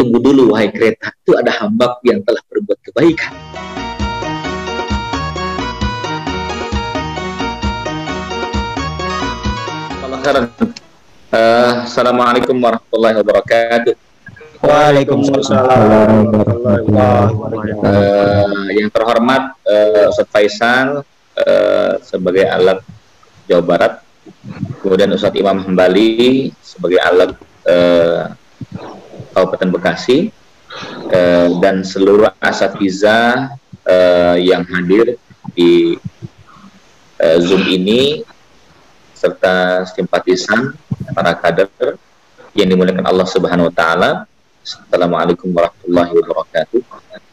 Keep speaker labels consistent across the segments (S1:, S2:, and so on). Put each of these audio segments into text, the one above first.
S1: tunggu dulu wahai kereta, itu ada hamba yang telah berbuat kebaikan. Assalamualaikum warahmatullahi wabarakatuh.
S2: Waalaikumsalam warahmatullahi wabarakatuh.
S1: Yang terhormat Ustadz Faisal sebagai alat Jawa Barat, kemudian Ustadz Imam Hambali sebagai alat Kabupaten Bekasi, dan seluruh asatidzah yang hadir di Zoom ini, serta simpatisan para kader yang dimuliakan Allah Subhanahu wa taala. Assalamualaikum warahmatullahi wabarakatuh.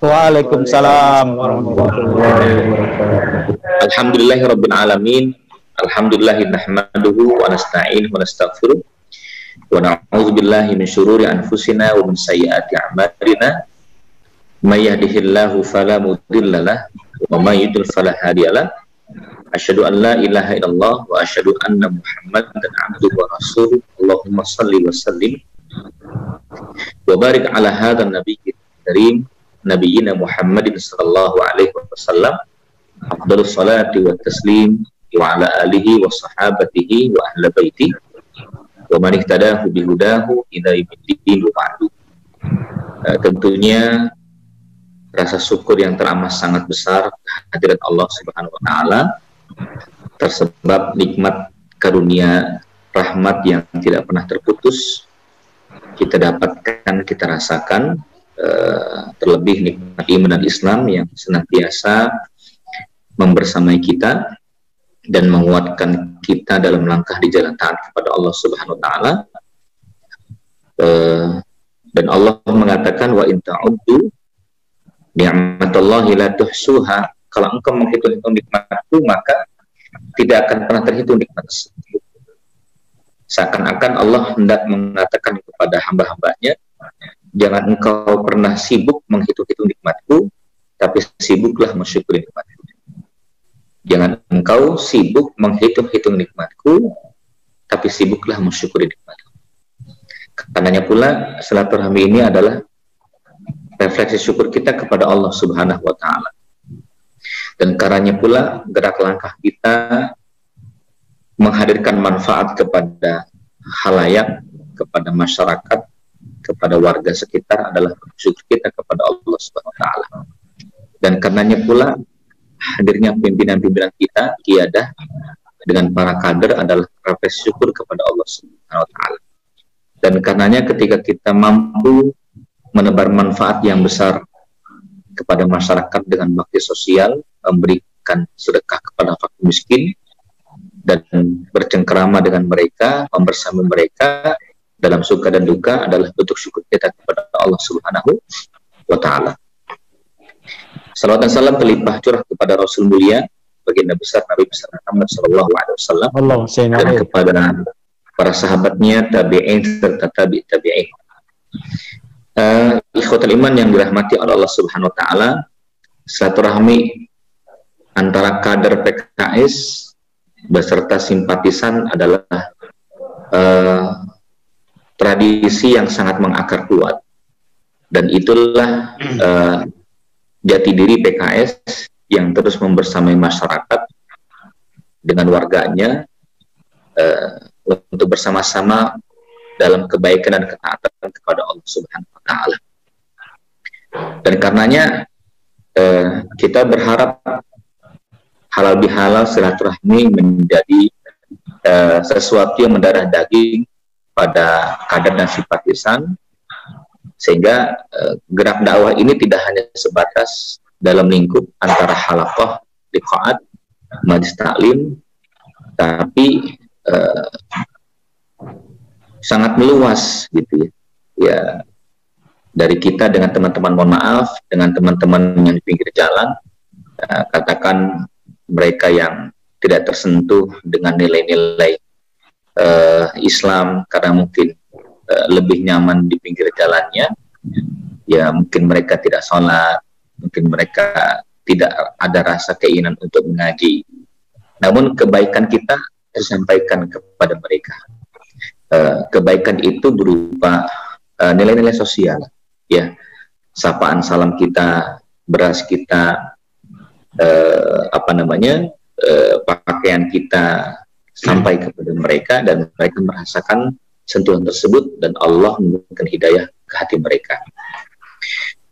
S2: Waalaikumsalam warahmatullahi wabarakatuh.
S1: Alhamdulillahirabbil alamin. Alhamdulillahi nahmaduhu wa nasta'inuhu wa nastaghfiruh. Wa na'udzubillahi min syururi anfusina wa min sayyiati a'malina. May yahdihillahu fala mudhillalah wa may yudhlil fala hadiyalah. Asyhadu an la ilaha illallah wa asyhadu anna Muhammadan abduhu wa rasuluh. Allahumma shalli wa sallim wa barik ala hadzal nabiyil karim nabiyina Muhammadin sallallahu alaihi wasallam. Afdhalus salati wa taslim wa ala alihi wa sahabatihi wa ahli baiti wa man ihtadahu bihudahu ila yaumiddin wa ba'du. Tentunya rasa syukur yang teramat sangat besar kehadirat Allah Subhanahu wa taala, tersebab nikmat karunia rahmat yang tidak pernah terputus kita dapatkan, kita rasakan, terlebih nikmat iman dan Islam yang senantiasa membersamai kita dan menguatkan kita dalam langkah di jalan taat kepada Allah Subhanahu wa taala. Dan Allah mengatakan, wa in ta'uddu ni'matallahi la tuhsuha. Kalau engkau menghitung-hitung nikmatku, maka tidak akan pernah terhitung nikmat tersebut. Seakan-akan Allah hendak mengatakan kepada hamba-hambanya, jangan engkau pernah sibuk menghitung-hitung nikmatku, tapi sibuklah mensyukuri nikmatku. Jangan engkau sibuk menghitung-hitung nikmatku, tapi sibuklah mensyukuri nikmatku. Karenanya pula silaturahmi ini adalah refleksi syukur kita kepada Allah Subhanahu wa taala. Dan karenanya pula gerak langkah kita menghadirkan manfaat kepada khalayak, kepada masyarakat, kepada warga sekitar adalah syukur kita kepada Allah Subhanahu wa taala. Dan karenanya pula hadirnya pimpinan-pimpinan kita, qiyadah dengan para kader adalah refleksi syukur kepada Allah Subhanahu wa taala. Dan karenanya ketika kita mampu menebar manfaat yang besar kepada masyarakat dengan bakti sosial, memberikan sedekah kepada fakir miskin, dan bercengkerama dengan mereka, membersamai mereka dalam suka dan duka adalah bentuk syukur kita kepada Allah Subhanahu wa taala. Salawat dan salam terlimpah curah kepada Rasul mulia, baginda besar Nabi besar Muhammad sallallahu alaihi wasallam, dan kepada para sahabatnya, tabi'in serta tabi'in. Ikhwatul iman yang dirahmati oleh Allah Subhanahu wa taala, silaturahmi antara kader PKS beserta simpatisan adalah tradisi yang sangat mengakar kuat, dan itulah jati diri PKS yang terus membersamai masyarakat dengan warganya untuk bersama-sama dalam kebaikan dan ketaatan kepada Allah Subhanahu wa taala. Dan karenanya kita berharap halal bihalal silaturahmi menjadi sesuatu yang mendarah daging pada kader dan simpatisan, sehingga gerak dakwah ini tidak hanya sebatas dalam lingkup antara halaqah, liqaat, majlis taklim, tapi sangat meluas gitu ya. Ya, dari kita dengan teman-teman, mohon maaf, dengan teman-teman yang di pinggir jalan, katakan mereka yang tidak tersentuh dengan nilai-nilai Islam karena mungkin lebih nyaman di pinggir jalannya, ya mungkin mereka tidak sholat, mungkin mereka tidak ada rasa keinginan untuk mengaji, namun kebaikan kita tersampaikan kepada mereka. Kebaikan itu berupa nilai-nilai sosial, ya, sapaan salam kita, beras kita, pakaian kita sampai kepada mereka, dan mereka merasakan sentuhan tersebut, dan Allah memberikan hidayah ke hati mereka.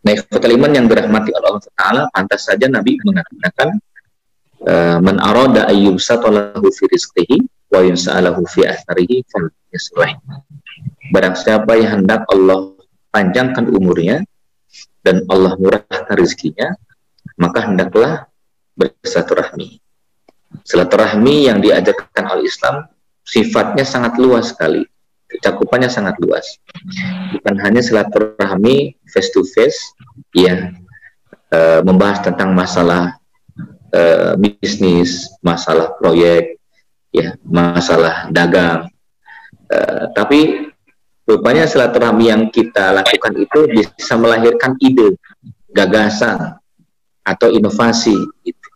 S1: Nah, ikhwatal iman yang dirahmati Allah Ta'ala, pantas saja Nabi mengatakan, man arada ayyubsata lahu fi rizqihi wa yunsa'alahu fi atharihi falyasbih. Barang siapa yang hendak Allah panjangkan umurnya dan Allah murahkan rezekinya, maka hendaklah bersilaturahmi. Silaturahmi yang diajarkan oleh Islam sifatnya sangat luas sekali, cakupannya sangat luas. Bukan hanya silaturahmi face to face, ya, membahas tentang masalah bisnis, masalah proyek, ya, masalah dagang, tapi rupanya silaturahmi yang kita lakukan itu bisa melahirkan ide, gagasan, atau inovasi, gitu.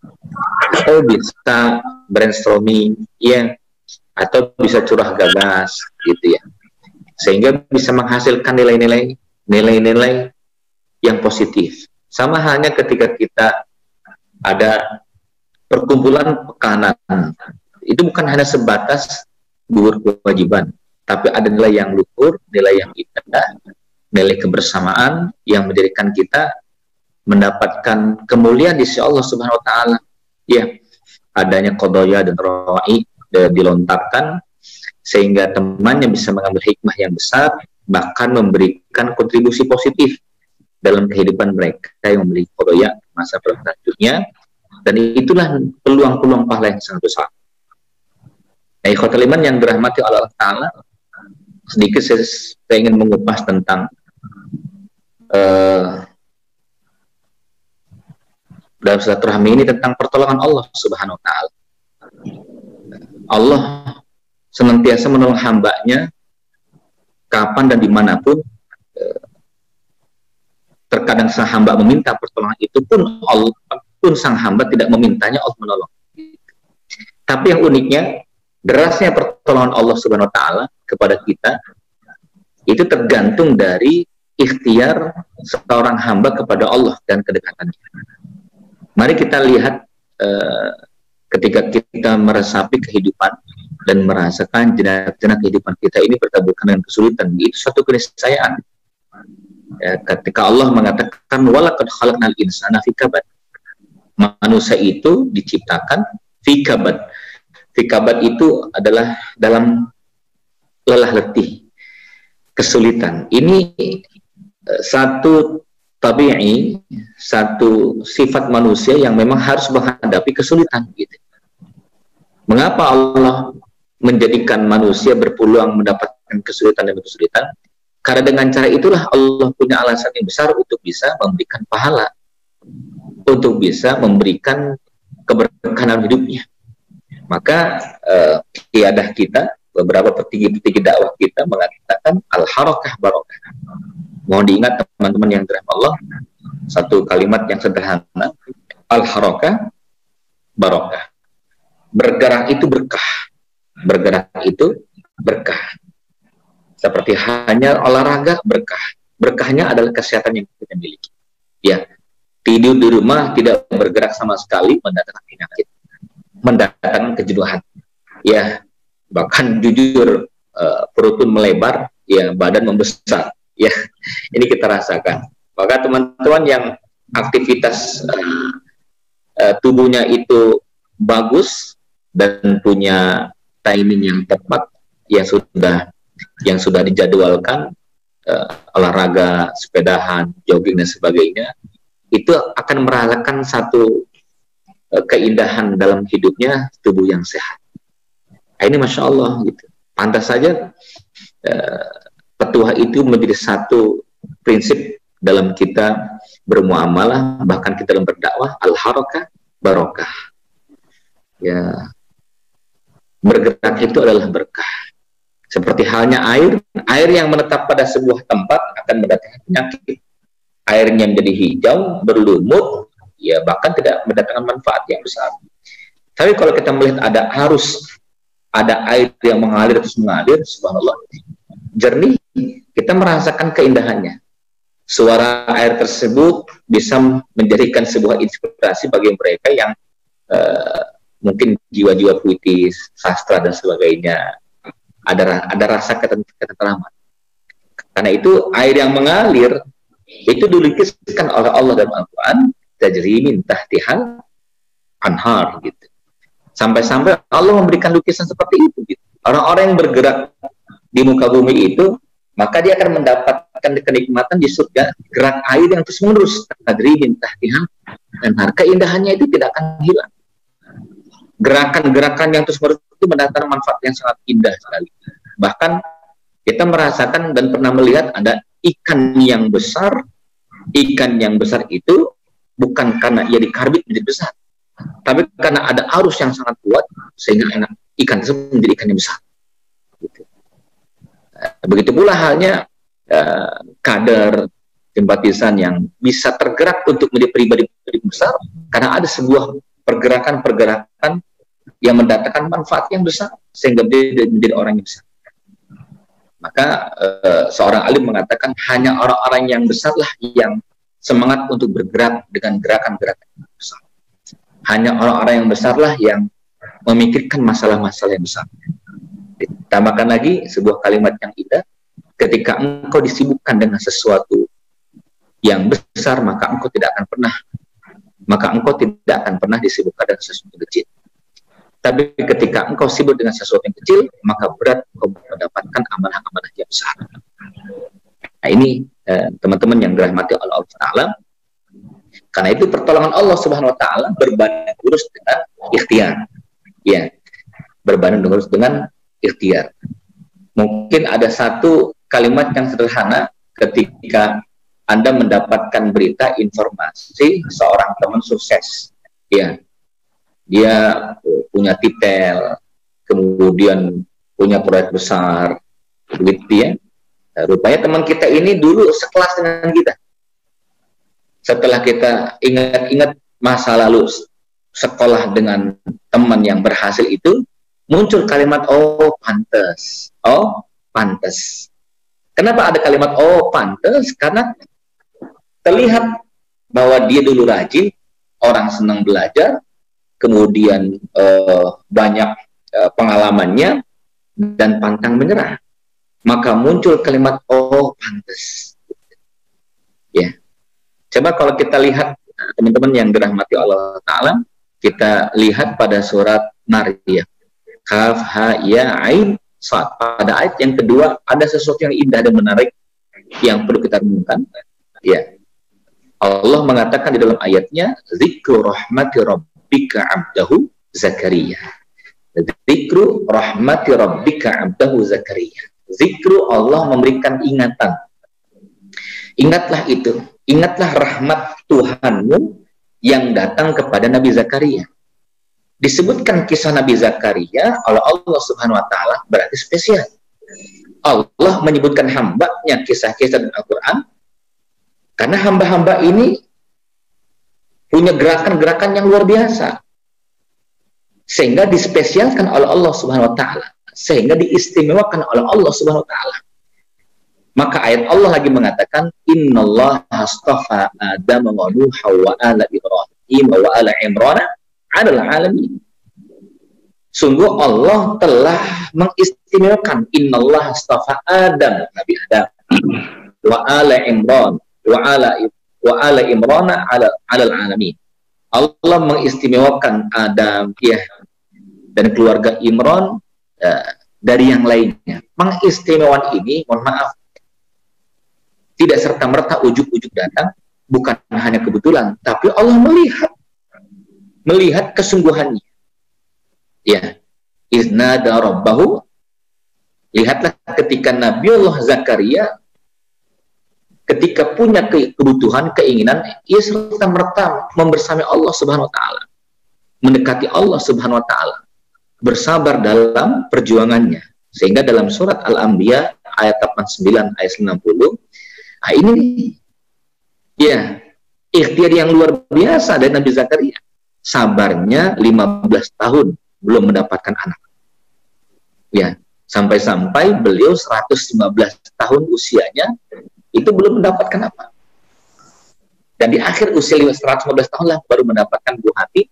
S1: Atau bisa brainstorming, ya, atau bisa curah gagas, gitu ya, sehingga bisa menghasilkan nilai-nilai yang positif. Sama halnya ketika kita ada perkumpulan pekanan, itu bukan hanya sebatas gugur kewajiban, tapi ada nilai yang luhur, nilai yang indah, nilai kebersamaan yang menjadikan kita mendapatkan kemuliaan di sisi Allah Subhanahu wa Ta'ala. Ya, adanya qadaya dan ra'i dilontarkan sehingga temannya bisa mengambil hikmah yang besar, bahkan memberikan kontribusi positif dalam kehidupan mereka yang memiliki qadaya masa selanjutnya, dan itulah peluang-peluang pahala yang sangat besar. Nah, ikhwatul iman yang dirahmati Allah Ta'ala, sedikit saya ingin mengupas tentang dalam silaturahmi ini tentang pertolongan Allah Subhanahu wa Ta'ala. Allah senantiasa menolong hambanya kapan dan dimanapun. Terkadang sang hamba meminta pertolongan itu pun sang hamba tidak memintanya, Allah menolong. Tapi yang uniknya, derasnya pertolongan Allah Subhanahu wa Ta'ala kepada kita itu tergantung dari ikhtiar seorang hamba kepada Allah dan kedekatannya. Mari kita lihat ketika kita meresapi kehidupan dan merasakan jenak-jenak kehidupan kita ini bertaburkan dengan kesulitan, itu suatu keniscayaan. Ya, ketika Allah mengatakan walaqad khalaqnal insana fi kabad, manusia itu diciptakan fi kabad. Fi kabad itu adalah dalam lelah letih, kesulitan. Ini satu tabi'i, satu sifat manusia yang memang harus menghadapi kesulitan, gitu. Mengapa Allah menjadikan manusia berpeluang mendapatkan kesulitan demi kesulitan? Karena dengan cara itulah Allah punya alasan yang besar untuk bisa memberikan pahala, untuk bisa memberikan keberkahan hidupnya. Maka kiadah kita, beberapa petinggi-petinggi dakwah kita mengatakan al-harakah barokah. Mohon diingat teman-teman yang dirahmati Allah, satu kalimat yang sederhana, al-harakah barokah. Bergerak itu berkah. Bergerak itu berkah. Seperti hanya olahraga, berkah. Berkahnya adalah kesehatan yang kita miliki. Ya, tidur di rumah tidak bergerak sama sekali mendatangkan penyakit, mendatangkan kejenuhan. Ya, bahkan jujur perut pun melebar, ya, badan membesar. Ya, ini kita rasakan. Maka teman-teman yang aktivitas tubuhnya itu bagus dan punya timing yang tepat, yang sudah dijadwalkan, olahraga, sepedahan, jogging dan sebagainya, itu akan merasakan satu keindahan dalam hidupnya, tubuh yang sehat. Nah, ini Masya Allah, gitu. Pantas saja petuah itu menjadi satu prinsip dalam kita bermuamalah, bahkan kita dalam berdakwah, al-harakah barokah. Ya, bergerak itu adalah berkah. Seperti halnya air yang menetap pada sebuah tempat akan mendatangkan penyakit. Airnya menjadi hijau, berlumut, ya bahkan tidak mendatangkan manfaat yang besar. Tapi kalau kita melihat ada arus, ada air yang mengalir terus mengalir, subhanallah, jernih, kita merasakan keindahannya. suara air tersebut bisa menjadikan sebuah inspirasi bagi mereka yang mungkin jiwa-jiwa puitis, sastra dan sebagainya. Ada rasa ketentraman. Karena itu air yang mengalir itu dilukiskan oleh Allah dalam Al-Quran, tajri min tahtihal anhar gitu. Sampai-sampai Allah memberikan lukisan seperti itu gitu. Orang-orang yang bergerak di muka bumi itu, maka dia akan mendapatkan kenikmatan di surga gerak air yang terus-menerus, tajri min tahtihal anhar. Keindahannya itu tidak akan hilang. Gerakan-gerakan yang terus-menerus itu mendatangkan manfaat yang sangat indah sekali. Bahkan kita merasakan dan pernah melihat ada ikan yang besar. Ikan yang besar itu bukan karena ia dikarbit menjadi besar, tapi karena ada arus yang sangat kuat sehingga ikan tersebut menjadi ikan yang besar. Begitu pula halnya kader simpatisan yang bisa tergerak untuk menjadi pribadi besar karena ada sebuah pergerakan-pergerakan yang mendatangkan manfaat yang besar sehingga dia menjadi orang yang besar. Maka seorang alim mengatakan hanya orang-orang yang besarlah yang semangat untuk bergerak dengan gerakan-gerakan yang besar. Hanya orang-orang yang besarlah yang memikirkan masalah-masalah yang besar. Ditambahkan lagi sebuah kalimat yang indah, ketika engkau disibukkan dengan sesuatu yang besar, maka engkau tidak akan pernah disibukkan dengan sesuatu yang kecil. Tapi ketika engkau sibuk dengan sesuatu yang kecil, maka berat engkau mendapatkan amanah-amanah yang besar. Nah ini teman-teman yang dirahmati Allah Ta'ala. Karena itu pertolongan Allah Subhanahu Wa Ta'ala berbanding lurus dengan ikhtiar. Ya, berbanding lurus dengan ikhtiar. Mungkin ada satu kalimat yang sederhana ketika Anda mendapatkan berita informasi seorang teman sukses. Ya, dia punya titel, kemudian punya proyek besar, begitu ya. Rupanya teman kita ini dulu sekelas dengan kita. Setelah kita ingat-ingat masa lalu sekolah dengan teman yang berhasil itu, muncul kalimat oh pantes, oh pantes. Kenapa ada kalimat oh pantes? Karena terlihat bahwa dia dulu rajin, orang senang belajar, kemudian banyak pengalamannya dan pantang menyerah, maka muncul kalimat oh pantas. Ya, coba kalau kita lihat teman-teman yang dirahmati Allah Ta'ala, kita lihat pada surat Maryam, Kaf Ha Ya Ain Sad. Pada ayat yang kedua ada sesuatu yang indah dan menarik yang perlu kita renungkan. Ya, Allah mengatakan di dalam ayatnya, zikru rahmati rabbika abdahu Zakaria. Zikru rahmati rabbika abdahu Zakaria. Zikru, Allah memberikan ingatan. Ingatlah itu, ingatlah rahmat Tuhanmu yang datang kepada Nabi Zakaria. Disebutkan kisah Nabi Zakaria oleh Allah Subhanahu Wa Ta'ala berarti spesial. Allah menyebutkan hambanya kisah-kisah dalam Al-Quran karena hamba-hamba ini punya gerakan-gerakan yang luar biasa, sehingga dispesialkan oleh Allah Subhanahu Wa Ta'ala, sehingga diistimewakan oleh Allah Subhanahu Wa Ta'ala. Maka ayat Allah lagi mengatakan, Innallaha astafa Adam wa Nuha wa ala Ibrahim wa ala Imran 'alal 'alamin. Sungguh Allah telah mengistimewakan, Innallaha astafa Adam, Nabi Adam, wa ala Imran wa ala Imran 'alal 'alamin. Allah mengistimewakan Adam ya dan keluarga Imran dari yang lainnya. Mengistimewaan ini, mohon maaf, tidak serta-merta ujuk-ujuk datang, bukan hanya kebetulan, tapi Allah melihat kesungguhannya. Ya, iznada rabbahu, lihatlah ketika Nabi Allah Zakaria ketika punya kebutuhan, keinginan, ia serta-merta membersami Allah Subhanahu Wa Ta'ala, mendekati Allah Subhanahu Wa Ta'ala, bersabar dalam perjuangannya. Sehingga dalam surat Al-Anbiya ayat 89 ayat 90, nah ini ya ikhtiar yang luar biasa dari Nabi Zakaria. Sabarnya 15 tahun belum mendapatkan anak. Ya, sampai-sampai beliau 115 tahun usianya itu belum mendapatkan apa? Dan di akhir usia 115 tahun lah baru mendapatkan buah hati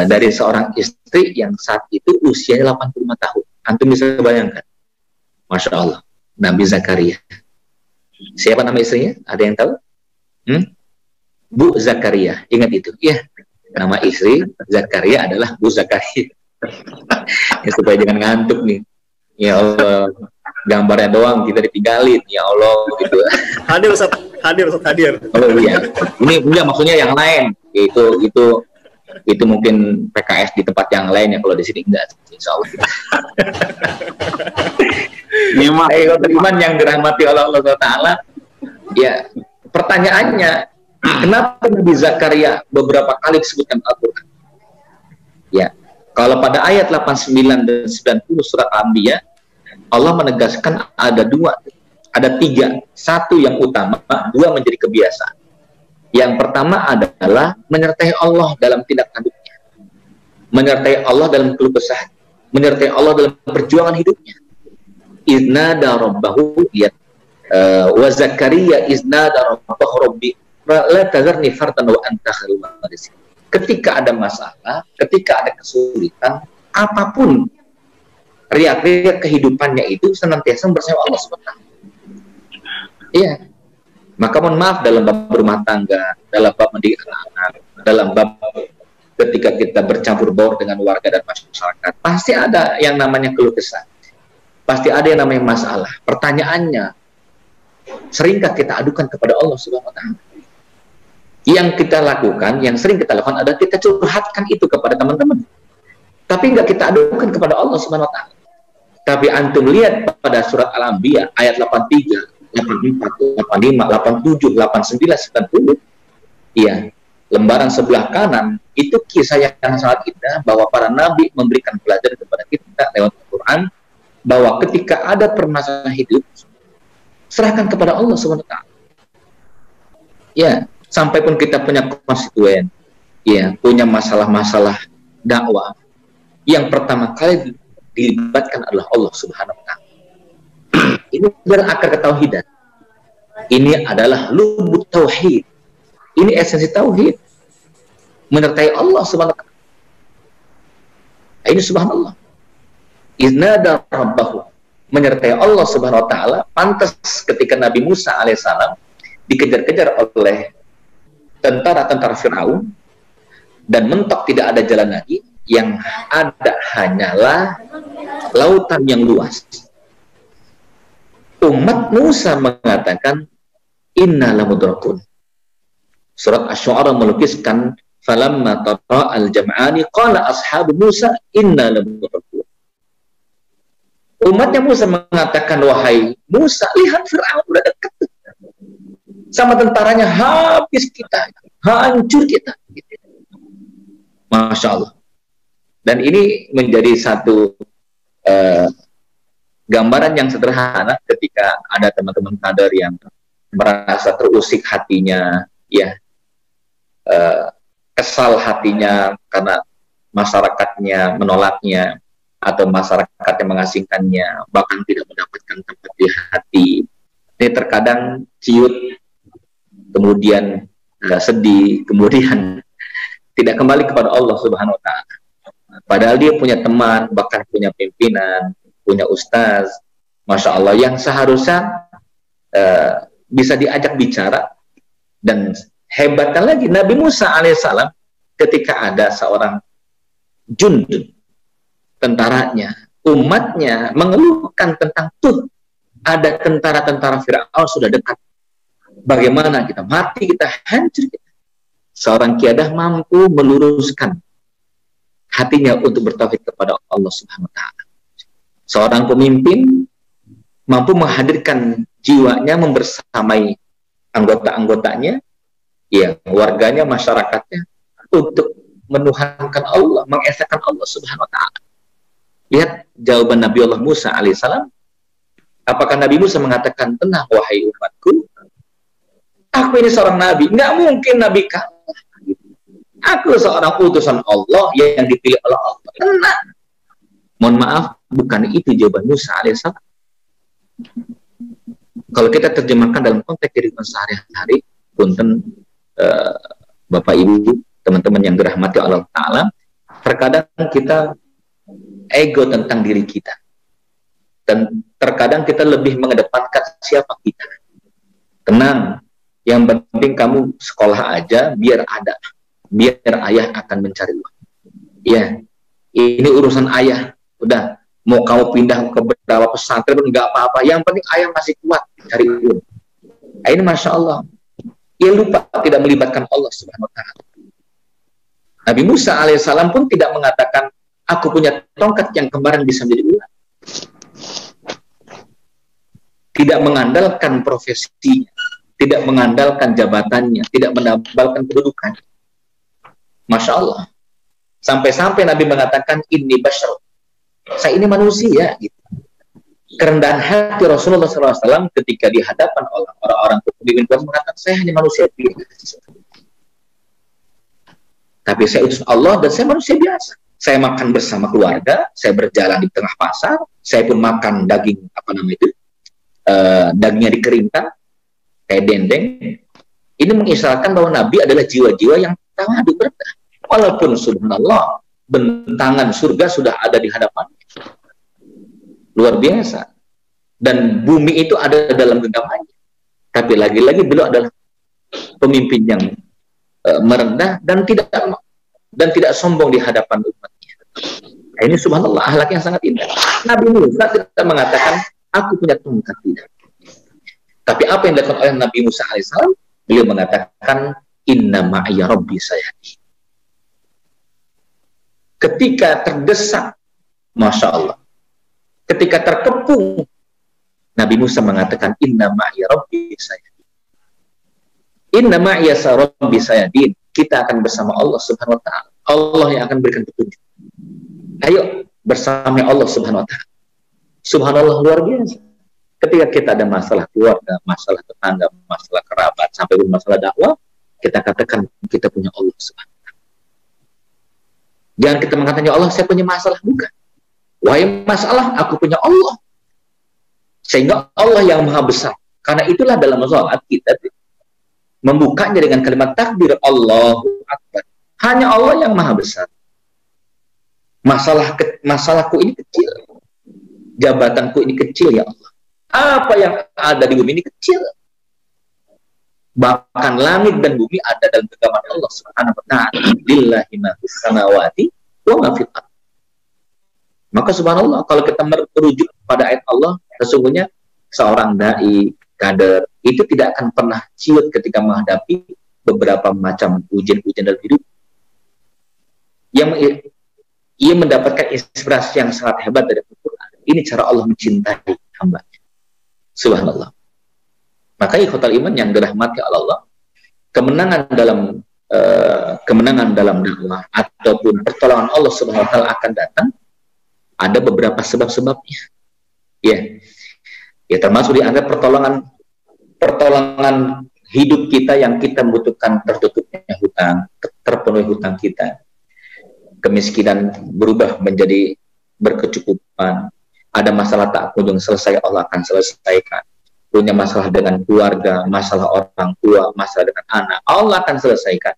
S1: dari seorang istri yang saat itu usianya 85 tahun. Antum bisa bayangkan. Masya Allah. Nabi Zakaria. Siapa nama istrinya? Ada yang tahu? Bu Zakaria. Ingat itu. Ya. Nama istri Zakaria adalah Bu Zakaria. Ya, supaya jangan ngantuk nih. Ya Allah. Gambarnya doang kita ditinggalin. Ya Allah. Gitu.
S2: Hadir Ustaz. Hadir.
S1: Oh iya. Ini enggak maksudnya yang lain. Itu mungkin PKS di tempat yang lain ya, kalau di sini enggak. Insya Allah. Iman yang dirahmati Allah Taala. Ya, pertanyaannya, kenapa Nabi Zakaria beberapa kali disebutkan Al-Quran? Ya, kalau pada ayat 89 dan 90 surat Al-Anbiya, Allah menegaskan ada tiga. Satu yang utama, dua menjadi kebiasaan. Yang pertama adalah menyertai Allah dalam tindak tanduknya, menyertai Allah dalam keluh kesah, menyertai Allah dalam perjuangan hidupnya. Iznada rabbahu wa Zakaria iznada rabbahu rabbi la tazarni fardan wa anta khairul warithin. Ketika ada masalah, ketika ada kesulitan, apapun riak-riak kehidupannya itu senantiasa bersama Allah SWT. Iya. Maka mohon maaf dalam bab rumah tangga, dalam bab mendidik anak-anak, dalam bab ketika kita bercampur baur dengan warga dan masyarakat, pasti ada yang namanya keluh kesah. Pasti ada yang namanya masalah. Pertanyaannya, seringkah kita adukan kepada Allah Subhanahu wa Ta'ala? Yang kita lakukan, yang sering kita lakukan adalah kita curhatkan itu kepada teman-teman. Tapi enggak kita adukan kepada Allah Subhanahu wa Ta'ala. Tapi antum lihat pada surat Al-Anbiya ayat 83, 84, 85, 87, 89, 90. Iya, lembaran sebelah kanan itu kisah yang sangat indah bahwa para nabi memberikan pelajaran kepada kita lewat Al-Quran bahwa ketika ada permasalahan hidup, serahkan kepada Allah SWT. Ya, sampai pun kita punya konstituen, ya, punya masalah-masalah dakwah, yang pertama kali dilibatkan adalah Allah Subhanahu wa Ta'ala. Ini adalah akar ketauhidan. Ini adalah lubuk tauhid. Ini esensi tauhid. Menyertai Allah Subhanahu wa Ta'ala. Ini subhanallah. Iznada rabbahu. Menyertai Allah Subhanahu wa Ta'ala. Pantas ketika Nabi Musa alaihissalam dikejar-kejar oleh tentara-tentara Firaun dan mentok tidak ada jalan lagi, yang ada hanyalah lautan yang luas. Umat Musa mengatakan inna lamudrakun. Surat Asy-Syu'ara melukiskan falamma tara al-jam'ani qala ashabu Musa inna lamudrakun. Umatnya Musa mengatakan, wahai Musa, lihat Fir'aun udah dekat sama tentaranya, habis kita, hancur kita. Masya Allah. Dan ini menjadi satu gambaran yang sederhana ketika ada teman-teman kader yang merasa terusik hatinya, ya, kesal hatinya karena masyarakatnya menolaknya atau masyarakatnya mengasingkannya, bahkan tidak mendapatkan tempat di hati. Ini terkadang ciut, kemudian sedih, kemudian tidak kembali kepada Allah Subhanahu wa Ta'ala. Padahal dia punya teman, bahkan punya pimpinan, punya ustaz, Masya Allah, yang seharusnya bisa diajak bicara. Dan hebatnya lagi, Nabi Musa alaihissalam ketika ada seorang jundun, tentaranya, umatnya mengeluhkan tentang tuh ada tentara-tentara Fir'aun sudah dekat, bagaimana kita mati, kita hancur kita. Seorang kiadah mampu meluruskan hatinya untuk bertauhid kepada Allah Subhanahu wa Ta'ala. Seorang pemimpin mampu menghadirkan jiwanya membersamai anggota-anggotanya, ya, warganya, masyarakatnya, untuk menuhankan Allah, mengesahkan Allah Subhanahu wa Ta'ala. Lihat jawaban Nabi Allah Musa alaihissalam. Apakah Nabi Musa mengatakan, tenang wahai umatku, aku ini seorang nabi, nggak mungkin nabi kalah. Aku seorang utusan Allah yang dipilih oleh Allah. Tenang. Mohon maaf, bukan itu jawaban Musa alaihissalam. Kalau kita terjemahkan dalam konteks kehidupan sehari-hari, punten uh, Bapak Ibu, teman-teman yang dirahmati Allah Ta'ala, terkadang kita ego tentang diri kita. Dan terkadang kita lebih mengedepankan siapa kita. Tenang, yang penting kamu sekolah aja, biar ada. Biar ayah akan mencari uang. Ya, ini urusan ayah. Udah, mau kamu pindah ke beberapa pesantren pun nggak apa-apa. Yang penting ayah masih kuat cari uang. Ini Masya Allah. Ia lupa tidak melibatkan Allah Subhanahu Wa Taala. Nabi Musa alaihissalam pun tidak mengatakan, aku punya tongkat yang kembaran bisa menjadi ular. Tidak mengandalkan profesinya, tidak mengandalkan jabatannya, tidak mengandalkan kedudukan. Masya Allah. Sampai-sampai Nabi mengatakan, ini bashar, saya ini manusia. Gitu. Kerendahan hati Rasulullah SAW ketika di hadapan orang-orang pemimpin mengatakan, saya hanya manusia biasa. Tapi saya utus Allah dan saya manusia biasa. Saya makan bersama keluarga, saya berjalan di tengah pasar, saya pun makan daging, apa namanya itu, dagingnya dikeringkan, kayak dendeng. Ini mengisyaratkan bahwa Nabi adalah jiwa-jiwa yang tawadu berendah. Walaupun subhanallah, bentangan surga sudah ada di hadapannya. Luar biasa. Dan bumi itu ada dalam genggamannya. Tapi lagi-lagi beliau adalah pemimpin yang merendah dan tidak sombong di hadapan umatnya. Nah, ini subhanallah, akhlak yang sangat indah. Nabi Musa tidak mengatakan, aku punya tongkat, tidak. Tapi apa yang dilakukan oleh Nabi Musa alaihissalam? Beliau mengatakan, inna ma'ya rabbi sayahdi. Ketika terdesak, Masya Allah, ketika terkepung, Nabi Musa mengatakan, inna ma'ya rabbi sayahdi. Inna ma'ya rabbi sayahdi. Kita akan bersama Allah Subhanahu Wa Ta'ala. Allah yang akan berikan petunjuk. Ayo bersama Allah Subhanahu Wa Ta'ala. Subhanallah, luar biasa. Ketika kita ada masalah keluarga, masalah tetangga, masalah kerabat, sampai masalah dakwah, kita katakan kita punya Allah Subhanahu Wa Ta'ala. Jangan kita mengatakan, ya Allah, saya punya masalah. Bukan. Wahai masalah, aku punya Allah. Sehingga Allah yang maha besar. Karena itulah dalam sholat kita membukanya dengan kalimat takbir Allahu Akbar. Hanya Allah yang maha besar. Masalahku ini kecil. Jabatanku ini kecil, ya Allah. Apa yang ada di bumi ini kecil. Bahkan langit dan bumi ada dalam genggaman Allah Subhanahu Wa Ta'ala. Lillahi ma fis samawati wa ma fil ardh. Maka subhanallah, kalau kita merujuk pada ayat Allah, sesungguhnya seorang dai, kader, itu tidak akan pernah ciut ketika menghadapi beberapa macam ujian-ujian dalam hidup. Ia mendapatkan inspirasi yang sangat hebat dari Al-Quran. Ini cara Allah mencintai hambanya. Subhanallah. Maka ikhwatal iman yang dirahmati Allah, kemenangan dalam dakwah ataupun pertolongan Allah Subhanahu Wa Ta'ala akan datang. Ada beberapa sebab-sebabnya. Ya, termasuk dianggap pertolongan hidup kita yang kita membutuhkan tertutupnya hutang, terpenuhi hutang kita. Kemiskinan berubah menjadi berkecukupan. Ada masalah tak kunjung selesai, Allah akan selesaikan. Punya masalah dengan keluarga, masalah orang tua, masalah dengan anak, Allah akan selesaikan.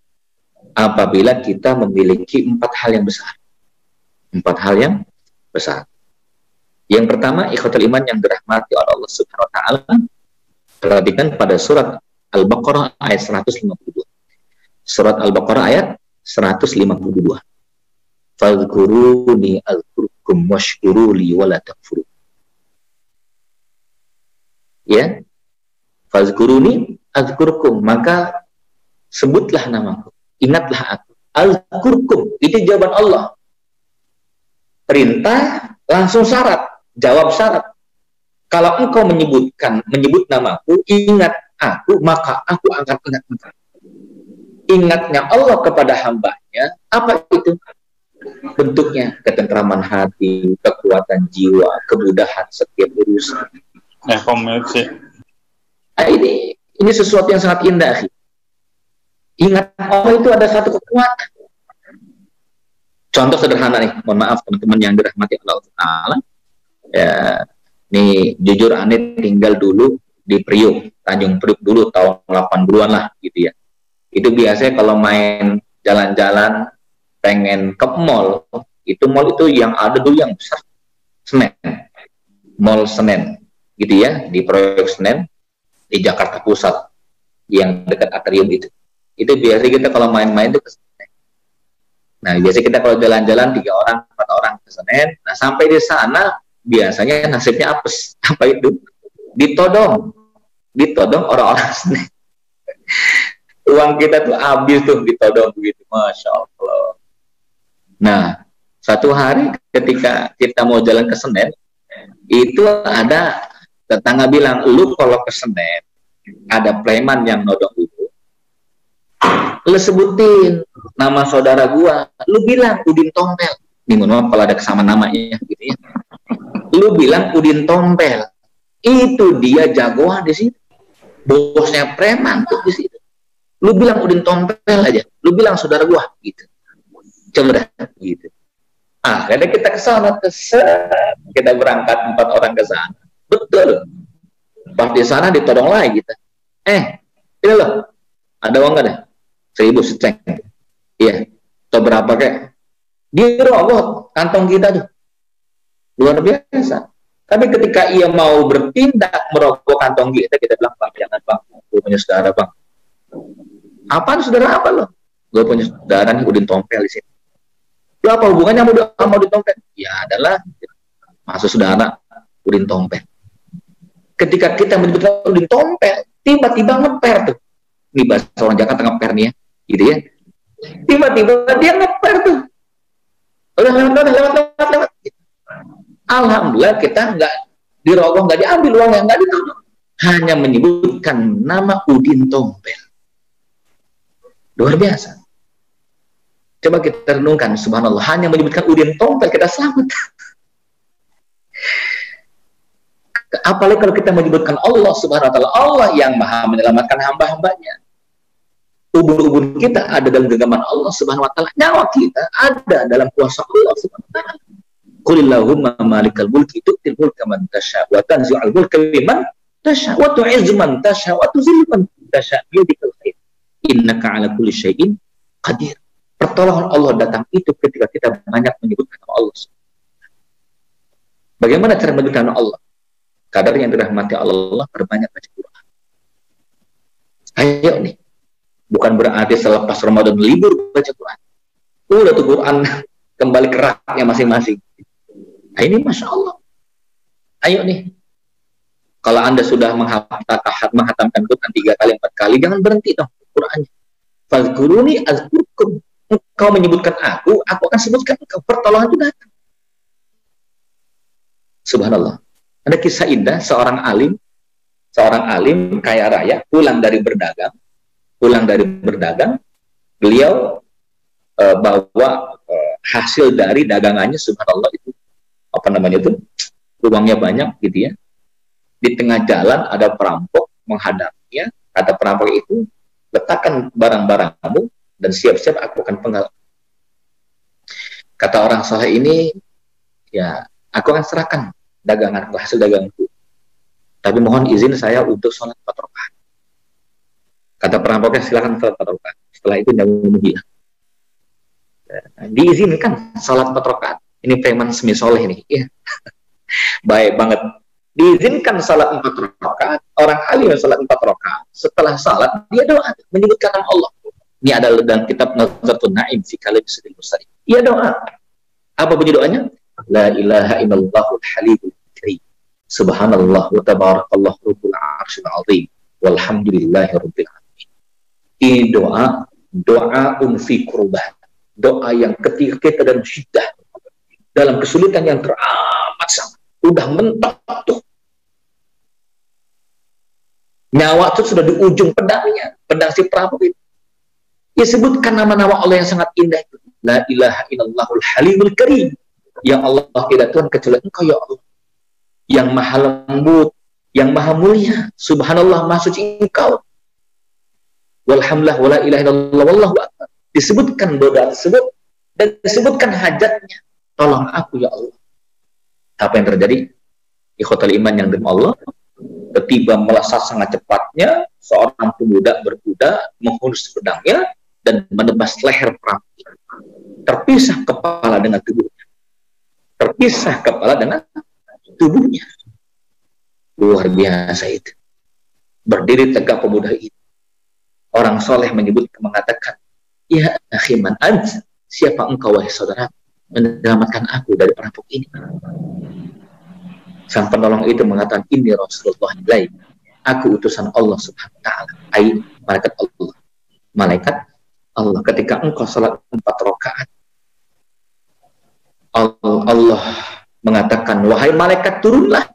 S1: Apabila kita memiliki 4 hal yang besar. 4 hal yang besar. Yang pertama, ikhwatul iman yang dirahmati oleh Allah Subhanahu Wa Ta'ala, perhatikan pada surat Al-Baqarah ayat 152. Surat Al-Baqarah ayat 152. Fadhkuruni azkurkum washkuruli wala takfuru. Ya. Fadhkuruni azkurkum, maka sebutlah namaku, ingatlah aku. Azkurkum, itu jawaban Allah. Perintah langsung syarat, jawab syarat. Kalau engkau menyebut namaku, ingat aku, maka aku akan ingat engkau. Ingatnya Allah kepada hambanya, apa itu? Bentuknya ketentraman hati, kekuatan jiwa, kemudahan setiap urusan. Ini sesuatu yang sangat indah. Ingat Allah itu ada satu kekuatan. Contoh sederhana nih, mohon maaf teman-teman yang dirahmati Allah Ta'ala. Ya, nih jujur aneh tinggal dulu di Priuk, Tanjung Priuk dulu tahun 80-an lah gitu ya. Itu biasanya kalau main jalan-jalan pengen ke mall, itu mall itu yang ada dulu yang besar, Senen, Mall Senen, gitu ya, di proyek Senen di Jakarta Pusat yang dekat atrium itu. Itu biasanya kita kalau main-main itu ke Senen. Nah, biasanya kita kalau jalan-jalan 3 orang, 4 orang ke Senen. Nah, sampai di sana biasanya nasibnya apes. Apa itu? Ditodong orang-orang Senen. Uang kita tuh habis tuh ditodong begitu, Masya Allah. Nah, satu hari ketika kita mau jalan ke Senen, itu ada tetangga bilang, lu kalau ke Senen ada preman yang nodong itu, lu sebutin nama saudara gua, lu bilang Udin Tompel. Nih, mohon maaf kalau ada kesamaan namanya gitu ya. Lu bilang Udin Tompel, itu dia jagoan di sini, bosnya preman tuh di situ. Lu bilang Udin Tompel aja, lu bilang saudara gua gitu. Coba dah gitu. Akhirnya kita ke sana, kita berangkat 4 orang ke sana. Betul. Pas di sana ditodong lagi kita. Ini loh, ada uang nggak deh? 1.000 seceng. Iya. Atau berapa kek? Dirobot kantong kita tuh. Luar biasa. Tapi ketika ia mau bertindak merokok kantong kita bilang, Bang, jangan Bang, gue punya saudara Bang. Apaan saudara apa lo? Gue punya saudara nih Udin Tompel di sini. Lo apa hubungannya sama Udin Tompel? Ya adalah masuk saudara Udin Tompel. Ketika kita menyebutkan Udin Tompel, tiba-tiba ngeper tuh. Ini bahasa orang Jakarta ngeper nih ya, gitu ya. Tiba-tiba dia ngeper tuh. Udah lewat. Alhamdulillah kita nggak dirogoh, nggak diambil uangnya, nggak ditodong. Hanya menyebutkan nama Udin Tompel. Luar biasa. Coba kita renungkan, subhanallah, hanya menyebutkan Udin Tompel kita selamat. Apalagi kalau kita menyebutkan Allah subhanahu wa ta'ala, Allah yang maha menyelamatkan hamba-hambanya. Ubun-ubun kita ada dalam genggaman Allah subhanahu wa ta'ala. Nyawa kita ada dalam kuasa Allah subhanahu wa ta'ala. Qulillahumma malikal mulki tu'til mulka man tasha wa tanzi'ul mulka liman tasha wa tu'izzu man tasha wa tuzillu man tasha biyadikal khair. Innaka ala kulli syai'in qadir. Pertolongan Allah datang itu ketika kita banyak menyebutkan nama Allah. Bagaimana cara menyebutkan nama Allah? Kadar yang dirahmati Allah, berbanyak baca Quran. Ayo nih, bukan berarti selepas Ramadan libur baca Quran. Udah tuh Quran kembali ke raknya masing-masing. Nah, ini Masya Allah. Ayo nih, kalau Anda sudah menghatamkan Quran 3 kali, 4 kali, jangan berhenti dong Qurannya. Fazkuruni azkurkum. Engkau menyebutkan aku akan sebutkan engkau. Pertolongan itu datang. Subhanallah. Ada kisah indah, seorang alim kaya raya pulang dari berdagang, beliau bawa hasil dari dagangannya, subhanallah, itu apa namanya itu, uangnya banyak gitu ya. Di tengah jalan ada perampok menghadapnya, kata perampok itu, letakkan barang-barangmu dan siap-siap aku akan penggal. Kata orang saleh ini, ya aku akan serahkan daganganku, hasil daganganku. Tapi mohon izin saya untuk sholat 4 rakaat. Kata perampoknya, silakan sholat 4 rakaat. Setelah itu dia menghilang. Diizinkan sholat 4 rakaat. Ini preman semi soleh ini. Ya. Baik banget. Diizinkan sholat 4 rakaat. Orang alim sholat 4 rakaat. Setelah sholat, dia doa menyebutkan nama Allah. Ini adalah dalam kitab Nazartun Naim fi Kalim Sidil Mustaqim. Dia doa. Apa bunyi doanya? La ilaha illallahul halimul karim. Subhanallah wa tabarakallah rabbul arsyil azim. Walhamdulillahi rabbil alamin. Ini doa fi kurbah. Doa yang ketika kita dalam syiddah, dalam kesulitan yang teramat sangat, udah mentok tuh. Nyawa itu sudah di ujung pedangnya, pedang si perampok itu. Ya, sebutkan nama-nama Allah yang sangat indah itu. La ilaha illallahul halimul karim. Ya Allah, tidak Tuhan kecuali Engkau ya Allah, yang maha lembut, yang maha mulia. Subhanallah, maha suci Engkau. Walhamdulillah, wala ilaha illallah, wallahu akbar. Disebutkan doa tersebut dan disebutkan hajatnya. Tolong aku ya Allah. Apa yang terjadi? Ikhwatal iman yang dengan Allah, tiba-tiba melesat sangat cepatnya, seorang pemuda berkuda menghunus pedangnya dan menebas leher perampok. Terpisah kepala dengan tubuhnya. Terpisah kepala dengan tubuhnya. Luar biasa itu. Berdiri tegak pemuda itu. Orang soleh mengatakan, ya akhiman ant, siapa engkau wahai saudara, menyelamatkan aku dari perampok ini. Sang penolong itu mengatakan, ini Rasulullah ilaih, aku utusan Allah subhanahu wa ta'ala, malaikat Allah. Malaikat Allah, ketika engkau salat 4 rakaat, Allah mengatakan, wahai malaikat turunlah,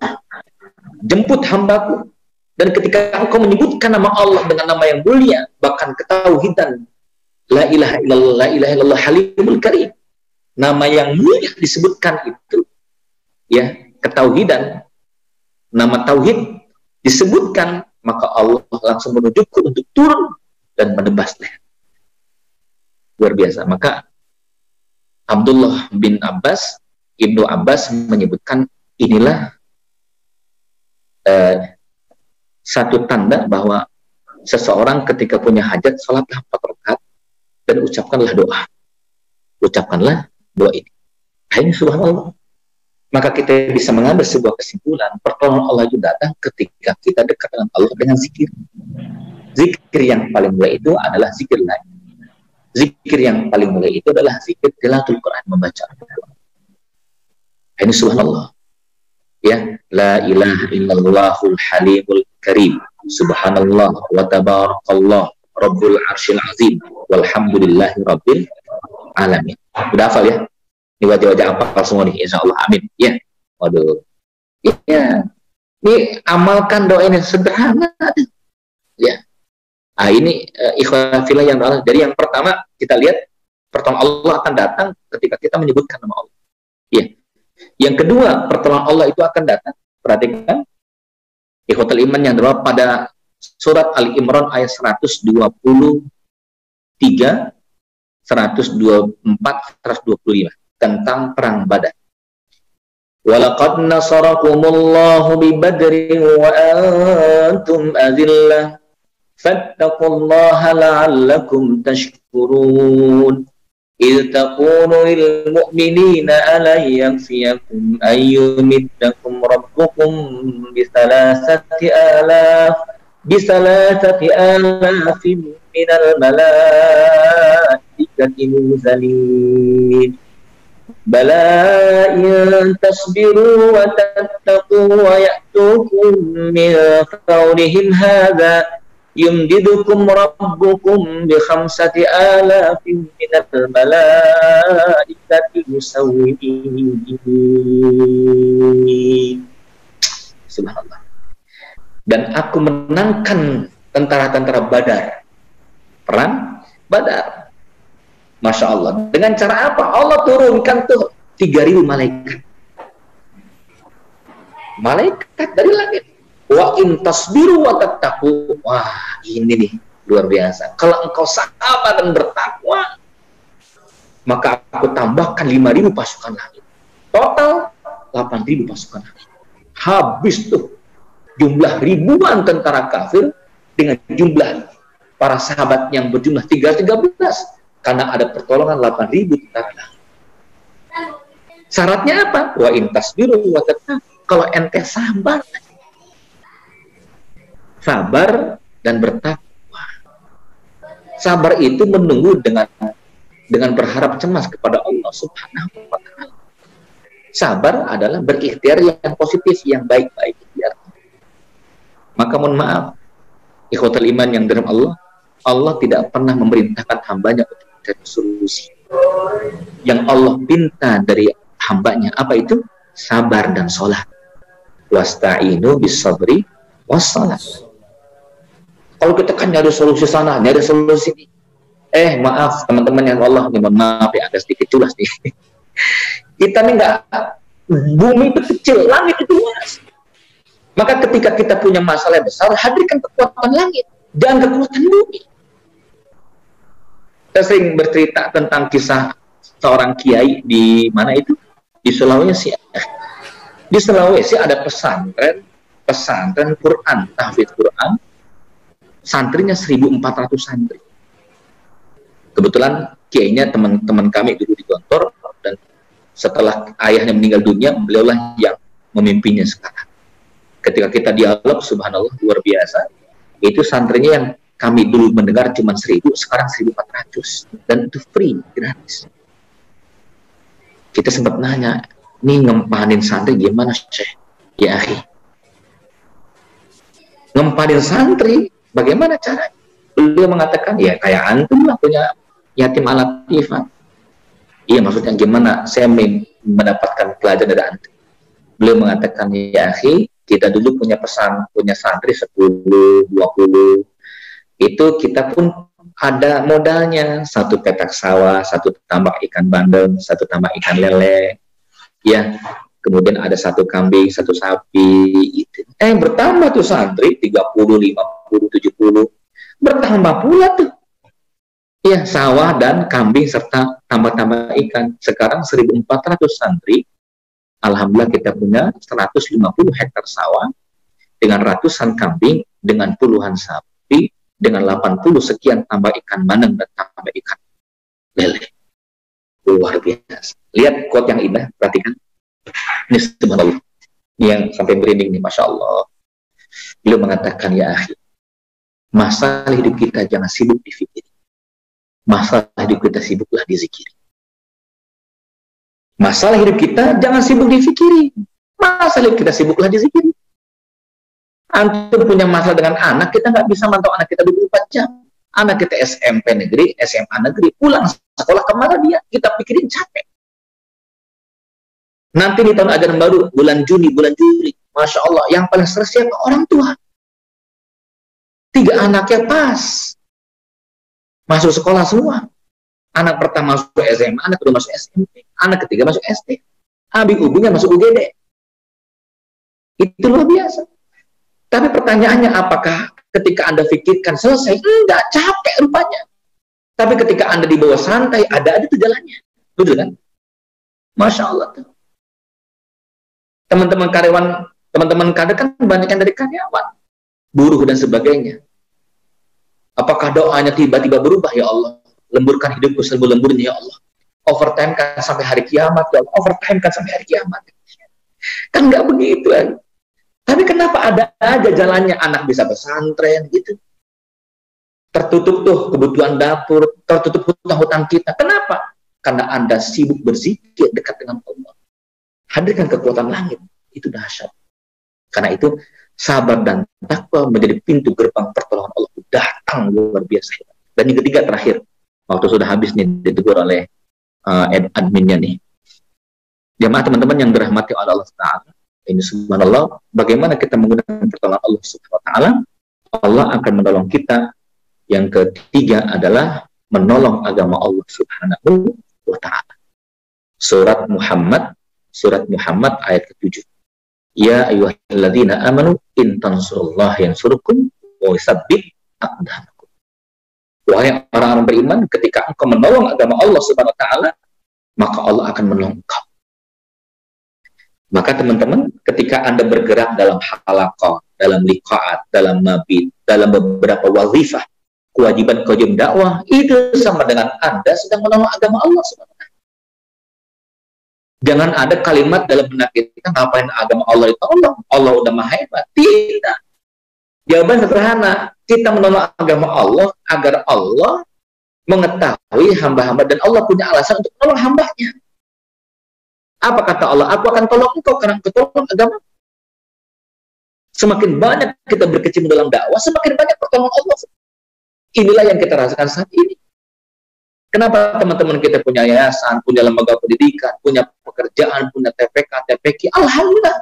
S1: jemput hambaku. Dan ketika engkau menyebutkan nama Allah dengan nama yang mulia, bahkan ketauhidan, la ilaha illallah, la ilaha illallah halimul karim, nama yang mulia disebutkan itu, ya, ketauhidan, nama tauhid disebutkan, maka Allah langsung menunjukkan untuk turun dan menebas leher. Luar biasa. Maka Abdullah bin Abbas, Ibnu Abbas menyebutkan inilah satu tanda bahwa seseorang ketika punya hajat, salatlah 4 rakaat dan ucapkanlah doa. Ucapkanlah doa ini. Hanya subhanallah. Maka kita bisa mengambil sebuah kesimpulan, pertolongan Allah itu datang ketika kita dekat dengan Allah dengan zikir. Zikir yang paling mulia itu adalah zikir lain. Zikir yang paling mulia itu adalah zikir tilawatul Quran, membaca Al-Quran. Ini subhanallah. Ya, la ilaha illallahul halimul karim, subhanallah wa tabarakallah rabbul arsyil azim, walhamdulillahi rabbil alamin. Udah hafal ya? Ini wajah-wajah apa semua nih, insya Allah, amin. Ya, waduh. Ya, ini amalkan doa ini sederhana. Ya, ini ikhwan fillah yang Allah. Dari yang pertama kita lihat pertolongan Allah akan datang ketika kita menyebutkan nama Allah. Ya. Yang kedua, pertolongan Allah itu akan datang. Perhatikan, ikhwatul iman yang terdapat pada surat Al-Imran ayat 123, 124, 125 tentang perang Badar. Walaqad nasarakumullahu bi Badrin wa antum adillah fattaqullaha la'allakum tashkurun. إذ تقول للمؤمنين ألن يكفيكم أن يمدكم ربكم بثلاثة آلاف من الملائكة منزلين بلى إن تصبروا وتتقوا ويأتوكم من فورهم هذا يمددكم ربكم ب5,000 من الملائكة مسومين. Subhanallah. Dan aku menangkan tentara-tentara Badar, perang Badar. Masya Allah. Dengan cara apa? Allah turunkan tuh 3.000 malaikat. Malaikat dari langit. Wa in tasbiru wa tattaqu. Wah, ini nih luar biasa. Kalau engkau sabar dan bertakwa, maka aku tambahkan 5.000 pasukan langit. Total 8.000 pasukan langit. Habis tuh jumlah ribuan tentara kafir dengan jumlah para sahabat yang berjumlah 13. Karena ada pertolongan 8.000 tentara langit. Syaratnya apa? Wa in tasbiru wa tattaqu. Kalau ente sabar dan bertakwa. Sabar itu menunggu dengan berharap cemas kepada Allah Subhanahu wa ta'ala. Sabar adalah berikhtiar yang positif, yang baik-baik. Maka mohon maaf, ikhwatul iman yang dalam Allah tidak pernah memerintahkan hambanya untuk mencari solusi. Yang Allah pinta dari hambanya apa itu? Sabar dan sholat. Wasta'inu bis sabri was sholat. Kalau kita kan nyari solusi sana, nyari solusi ini. Maaf teman-teman yang Allah, mohon maaf ya, agak sedikit culas nih. Kita nih nggak, bumi itu kecil, langit itu luas. Maka ketika kita punya masalah besar, hadirkan kekuatan langit, jangan kekuatan bumi. Saya sering bercerita tentang kisah seorang kiai di mana itu? Di Sulawesi. Di Sulawesi ada pesantren pesantren Quran, tahfidz Quran, santrinya 1.400 santri. Kebetulan kiainya teman-teman kami dulu di Gontor, dan setelah ayahnya meninggal dunia, beliaulah yang memimpinnya sekarang. Ketika kita dialog, subhanallah, luar biasa. Itu santrinya yang kami dulu mendengar cuma 1.000, sekarang 1.400. Dan itu free, gratis. Kita sempat nanya, nih ngempanin santri gimana, Syekh? Ya akhi, ngempanin santri, bagaimana caranya? Beliau mengatakan, ya kayak antum lah punya yatim alatifan. Iya, maksudnya gimana saya mendapatkan pelajaran dari antum? Beliau mengatakan, ya akhi, kita dulu punya santri 10, 20. Itu kita pun ada modalnya, 1 petak sawah, 1 tambak ikan bandeng, 1 tambak ikan lele, ya, kemudian ada 1 kambing, 1 sapi, gitu. Bertambah tuh santri, 30, 50, 70, bertambah pula tuh, ya, sawah dan kambing serta tambak-tambak ikan. Sekarang 1.400 santri, alhamdulillah kita punya 150 hektar sawah, dengan ratusan kambing, dengan puluhan sapi, dengan 80 sekian tambak ikan bandeng dan tambak ikan lele. Luar biasa. Lihat quote yang indah, perhatikan. Ini subhanallah, yang sampai merinding nih, Masya Allah. Beliau mengatakan, ya akhi, masalah hidup kita jangan sibuk difikiri. Masalah hidup kita sibuklah dizikiri. Masalah hidup kita jangan sibuk difikiri. Masalah hidup kita sibuklah dizikiri. Antum punya masalah dengan anak, kita nggak bisa mantau anak kita 24 jam. Anak kita SMP negeri, SMA negeri, pulang sekolah kemana dia? Kita pikirin capek. Nanti di tahun ajaran baru, bulan Juni, bulan Juli, Masya Allah, yang paling stres siapa? Orang tua. 3 anaknya pas masuk sekolah semua. Anak pertama masuk SMA, anak kedua masuk SMP, anak ketiga masuk SD, abi-ubinya masuk UGD. Itu luar biasa. Tapi pertanyaannya, apakah ketika Anda pikirkan selesai? Enggak, capek rupanya. Tapi ketika Anda dibawa santai, ada tuh jalannya. Betul kan? Masya Allah tuh. Teman-teman karyawan, teman-teman kader kan banyak yang dari karyawan, buruh dan sebagainya. Apakah doanya tiba-tiba berubah? Ya Allah, lemburkan hidupku selembur-lemburnya, ya Allah. Overtime kan sampai hari kiamat, ya Allah. Overtime kan sampai hari kiamat. Kan nggak begitu kan? Tapi kenapa ada aja jalannya? Anak bisa pesantren gitu. Tertutup tuh kebutuhan dapur, tertutup hutang-hutang kita. Kenapa? Karena Anda sibuk berzikir dekat dengan Allah. Hadirkan kekuatan langit. Itu dahsyat. Karena itu sabar dan takwa menjadi pintu gerbang pertolongan Allah. Datang luar biasa. Dan yang ketiga terakhir, waktu sudah habis nih, ditegur oleh adminnya nih. Jamaah teman-teman yang dirahmati oleh Allah Ta'ala. Ini subhanallah, bagaimana kita menggunakan pertolongan Allah Subhanahu wa Ta'ala, Allah akan menolong kita. Yang ketiga adalah menolong agama Allah Subhanahu wa Ta'ala. Surat Muhammad ayat ke-7. Ya ayyuhalladzina amanu in tansurullaha yansurkum wa yusabbit aqdamakum. Wahai orang-orang beriman, ketika engkau menolong agama Allah Subhanahu wa Ta'ala, maka Allah akan menolong engkau. Maka teman-teman, ketika Anda bergerak dalam halaqah, dalam liqa'at, dalam mabit, dalam beberapa wazifah, kewajiban dakwah, itu sama dengan Anda sedang menolong agama Allah SWT. Jangan ada kalimat dalam benak kita, ngapain agama Allah itu Allah udah maha hebat. Tidak. Jawaban sederhana, kita menolong agama Allah agar Allah mengetahui hamba-hamba, dan Allah punya alasan untuk menolong hambanya. Apa kata Allah? Aku akan tolong engkau karena engkau tolong agama. Semakin banyak kita berkecimpung dalam dakwah, semakin banyak pertolongan Allah. Inilah yang kita rasakan saat ini. Kenapa teman-teman kita punya yayasan, punya lembaga pendidikan, punya pekerjaan, punya TPK, TPQ? Alhamdulillah.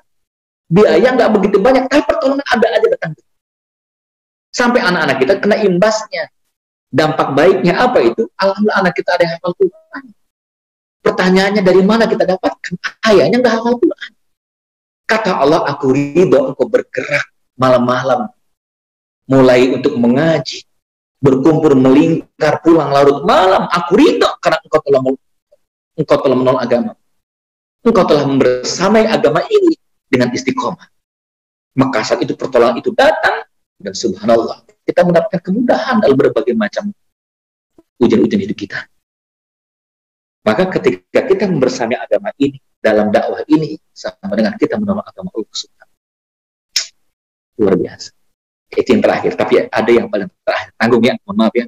S1: Biaya nggak begitu banyak, tapi pertolongan ada aja datang. Sampai anak-anak kita kena imbasnya. Dampak baiknya apa itu? Alhamdulillah anak kita ada yang hafal Quran. Pertanyaannya, dari mana kita dapatkan? Ayahnya nggak hafal Quran. Kata Allah, aku ridho engkau bergerak malam-malam, mulai untuk mengaji, berkumpul melingkar, pulang larut malam. Aku ridho karena engkau telah menolong agama. Engkau telah membersamai agama ini dengan istiqomah. Maka saat itu pertolongan itu datang, dan subhanallah, kita mendapatkan kemudahan dalam berbagai macam ujian-ujian hidup kita. Maka ketika kita membersamai agama ini, dalam dakwah ini, sama dengan kita menolong agama Allah Subhanahu. Luar biasa. Itu yang terakhir. Tapi ada yang paling terakhir. Tanggung ya, mohon maaf ya.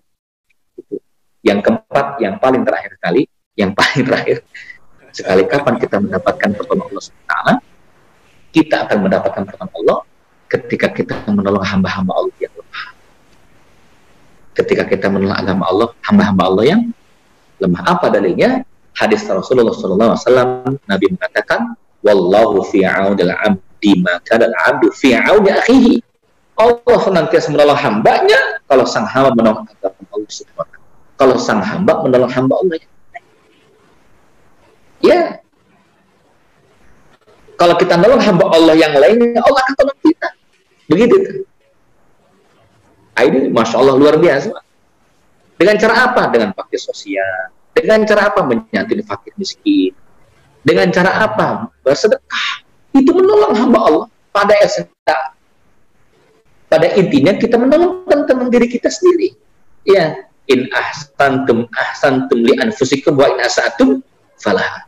S1: Yang keempat, yang paling terakhir kali, yang paling terakhir, sekali kapan kita mendapatkan pertolongan Allah Subhanahu, kita akan mendapatkan pertolongan Allah ketika kita menolong hamba-hamba Allah yang lemah. Ketika kita menolong agama Allah, hamba-hamba Allah yang lemah. Apa dalilnya? Hadis Rasulullah SAW, Nabi mengatakan, wallahu fi aunil abdi maka dan abdu fi auni akhihi. Allah senantiasa menolong hambanya kalau sang hamba menolong agama Allah Subhanahu. Kalau sang hamba menolong hamba Allah. Ya. Kalau kita menolong hamba Allah yang lainnya, Allah akan tolong kita. Begitu. Ini Masya Allah luar biasa. Dengan cara apa? Dengan bakti sosial. Dengan cara apa? Menyantuni fakir miskin. Dengan cara apa? Bersedekah. Itu menolong hamba Allah. Pada intinya kita menolong tentang diri kita sendiri. Ya, in ahsantum li anfusikum wa in asatum falah.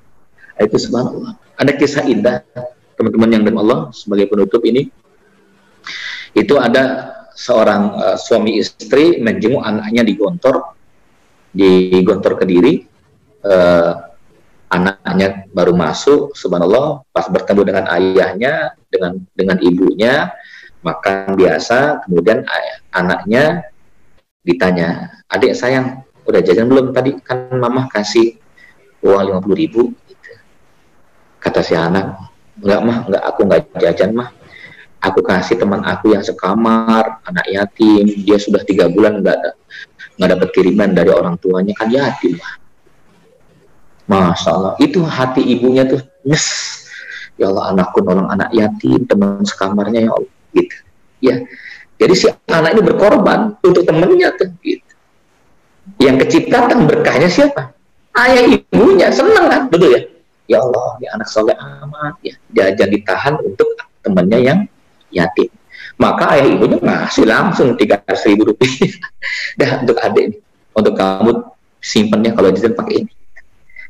S1: Itu subhanallah. Ada kisah indah teman-teman yang dari Allah sebagai penutup ini. Itu ada seorang suami istri menjenguk anaknya di Gontor Kediri. Anaknya baru masuk, subhanallah, pas bertemu dengan ayahnya, dengan ibunya, makan biasa, kemudian anaknya ditanya, adik sayang, udah jajan belum tadi? Kan mama kasih uang 50.000. Gitu. Kata si anak, enggak mah, aku enggak jajan mah. Aku kasih teman aku yang sekamar, anak yatim, dia sudah 3 bulan nggak dapat kiriman dari orang tuanya, kan yatim mah. Masya Allah, itu hati ibunya tuh nyes. Ya Allah, anakku nolong anak yatim, teman sekamarnya ya Allah, gitu. Ya, jadi si anak ini berkorban untuk temannya tuh, gitu. Yang keciptakan berkahnya siapa? Ayah ibunya, senang kan, betul ya? Ya Allah, ya anak soleh amat, ya jajan ditahan untuk temannya yang yatim. Maka ayah ibunya ngasih langsung 300.000 rupiah. Dah untuk adik ini, untuk kamu simpannya kalau jajan pakai ini.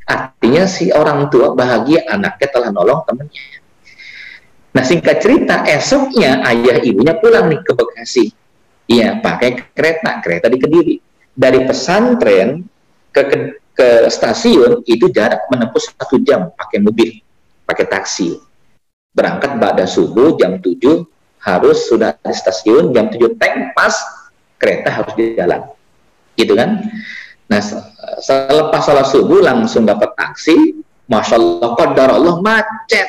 S1: Artinya si orang tua bahagia anaknya telah nolong temannya. Nah singkat cerita, esoknya ayah ibunya pulang nih ke Bekasi. Iya, pakai kereta di Kediri. Dari pesantren ke stasiun itu jarak menempuh 1 jam pakai mobil, pakai taksi. Berangkat pada subuh jam 7 harus sudah di stasiun, jam 7 tank pas kereta harus di jalan. Gitu kan? Nah, selepas sholat subuh langsung dapat taksi, Masya Allah, qadar Allah, macet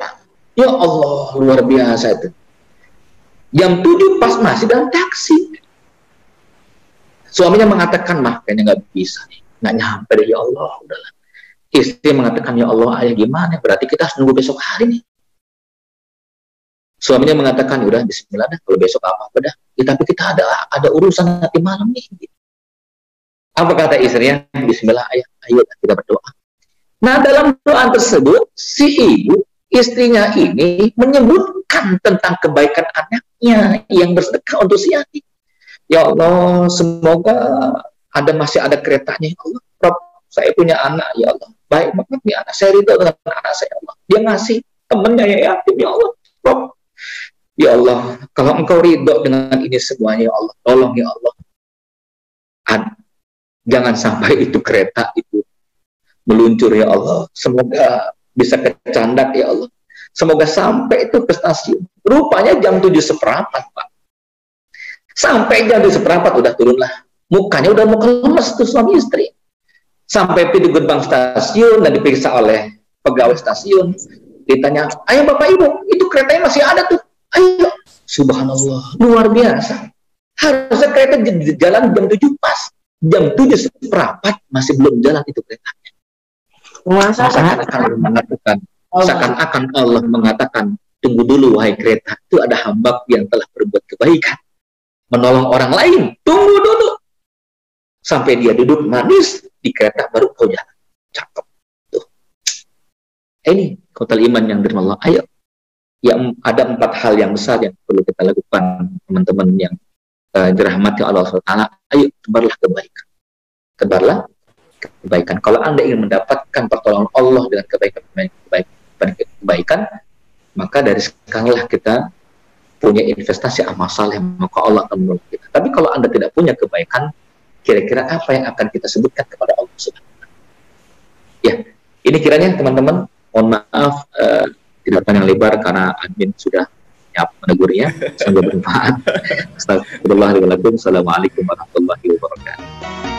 S1: Pak. Ya Allah, luar biasa itu. Jam 7 pas masih dalam taksi. Suaminya mengatakan, mah kayaknya nggak bisa nih, nggak nyampe deh, ya Allah, udahlah. Istri mengatakan, ya Allah, ayah gimana? Berarti kita harus nunggu besok hari nih. Suaminya mengatakan, udah bismillah dah, kalau besok apa-apa dah. Ya, tapi kita ada urusan nanti malam nih. Apa kata istrinya? Bismillah, ayah, ayo kita berdoa. Nah, dalam doa tersebut, si ibu, istrinya ini menyebutkan tentang kebaikan anaknya yang bersedekah untuk si yatim. Ya Allah, semoga masih ada keretanya. Ya Allah, Rob, saya punya anak, ya Allah. Baik banget nih anak saya, ridho dengan anak saya, ya Allah. Dia ngasih temannya ya yatim, ya Allah. Rob, ya Allah, kalau engkau ridho dengan ini semuanya, ya Allah, tolong ya Allah. Jangan sampai itu kereta itu meluncur ya Allah. Semoga bisa kecandak ya Allah. Semoga sampai itu ke stasiun. Rupanya jam 7:15 Pak. Sampai jam 7:15 udah turunlah. Mukanya udah mau lemes tuh suami istri. Sampai pintu gerbang stasiun dan diperiksa oleh pegawai stasiun. Ditanya, ayo Bapak Ibu, itu keretanya masih ada tuh. Ayo. Subhanallah, luar biasa. Harusnya kereta jalan jam 7 pas. Jam 7:15 masih belum jalan itu keretanya. Seakan-akan Allah mengatakan, tunggu dulu wahai kereta, itu ada hamba yang telah berbuat kebaikan, menolong orang lain, tunggu dulu sampai dia duduk manis di kereta baru kau jalan. Cakep tuh. Ini kotal iman yang dari Allah. Ayo Ya, ada 4 hal yang besar yang perlu kita lakukan, teman-teman yang dirahmati Allah SWT. Ayo, tebarlah kebaikan. Tebarlah kebaikan. Kalau Anda ingin mendapatkan pertolongan Allah dengan kebaikan, maka dari sekaranglah kita punya investasi amal saleh, maka Allah akan menolong kita. Tapi kalau Anda tidak punya kebaikan, kira-kira apa yang akan kita sebutkan kepada Allah SWT? Ya, ini kiranya teman-teman, mohon maaf tidak panjang lebar karena admin sudah menegurnya. Semoga bermanfaat. Astagfirullahaladzim. Assalamualaikum warahmatullahi wabarakatuh.